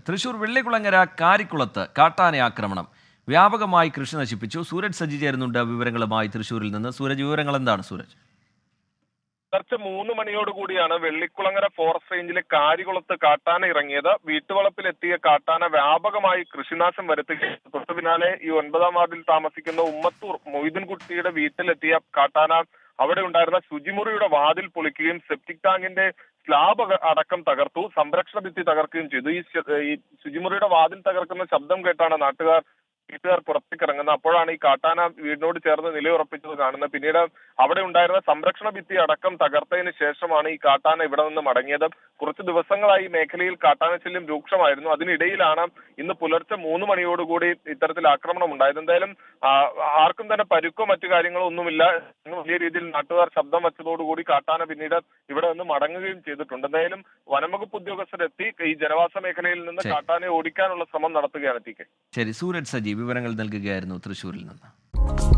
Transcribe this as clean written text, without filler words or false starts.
തൃശൂർ വെള്ളിക്കുളങ്ങര കാരിക്കുളത്ത് കാട്ടാന ആക്രമണം വ്യാപകമായി കൃഷി നശിപ്പിച്ചു. സൂരജ് സജി ചേരുന്നുണ്ട് വിവരങ്ങളുമായി തൃശൂരിൽ നിന്ന്. സൂരജ്, വിവരങ്ങൾ എന്താണ് സൂരജ്? പുലർച്ചെ 3 മണിയോടുകൂടിയാണ് വെള്ളിക്കുളങ്ങര ഫോറസ്റ്റ് റേഞ്ചിലെ കാരികുളത്ത് കാട്ടാന ഇറങ്ങിയത്. വീട്ടുവളപ്പിലെത്തിയ കാട്ടാന വ്യാപകമായി കൃഷിനാശം വരുത്തുകയും തൊട്ടു പിന്നാലെ ഈ 9ാം വാർഡിൽ താമസിക്കുന്ന ഉമ്മത്തൂർ മൊയ്തീൻകുട്ടിയുടെ വീട്ടിലെത്തിയ കാട്ടാന അവിടെ ഉണ്ടായിരുന്ന ശുചിമുറിയുടെ വാതിൽ പൊളിക്കുകയും സെപ്റ്റിക് ടാങ്കിന്റെ സ്ലാബ് അടക്കം തകർത്തു, സംരക്ഷണ ഭിത്തി തകർക്കുകയും ചെയ്തു. ഈ ശുചിമുറിയുടെ വാതിൽ തകർക്കുന്ന ശബ്ദം കേട്ടാണ് വീട്ടുകാർ പുറത്തേക്ക് ഇറങ്ങുന്നത്. അപ്പോഴാണ് ഈ കാട്ടാന വീടിനോട് ചേർന്ന് നിലയുറപ്പിച്ചത് കാണുന്നത്. പിന്നീട് അവിടെ ഉണ്ടായിരുന്ന സംരക്ഷണ ഭിത്തി അടക്കം തകർത്തതിന് ശേഷമാണ് ഈ കാട്ടാന ഇവിടെ നിന്ന് മടങ്ങിയത്. കുറച്ച് ദിവസങ്ങളായി മേഖലയിൽ കാട്ടാന ശല്യം രൂക്ഷമായിരുന്നു. അതിനിടയിലാണ് ഇന്ന് പുലർച്ചെ 3 മണിയോടുകൂടി ഇത്തരത്തിൽ ആക്രമണം ഉണ്ടായത്. എന്തായാലും ആർക്കും തന്നെ പരുക്കോ മറ്റു കാര്യങ്ങളോ ഒന്നുമില്ല. വലിയ രീതിയിൽ നാട്ടുകാർ ശബ്ദം വെച്ചതോടുകൂടി കാട്ടാന പിന്നീട് ഇവിടെ നിന്ന് മടങ്ങുകയും ചെയ്തിട്ടുണ്ട്. എന്തായാലും വനംവകുപ്പ് ഉദ്യോഗസ്ഥരെത്തി ഈ ജനവാസ മേഖലയിൽ നിന്ന് കാട്ടാനെ ഓടിക്കാനുള്ള ശ്രമം നടത്തുകയാണ്. ശരി, സൂരജ് സജി വിവരങ്ങൾ നൽകുകയായിരുന്നു തൃശൂരിൽ നിന്ന്.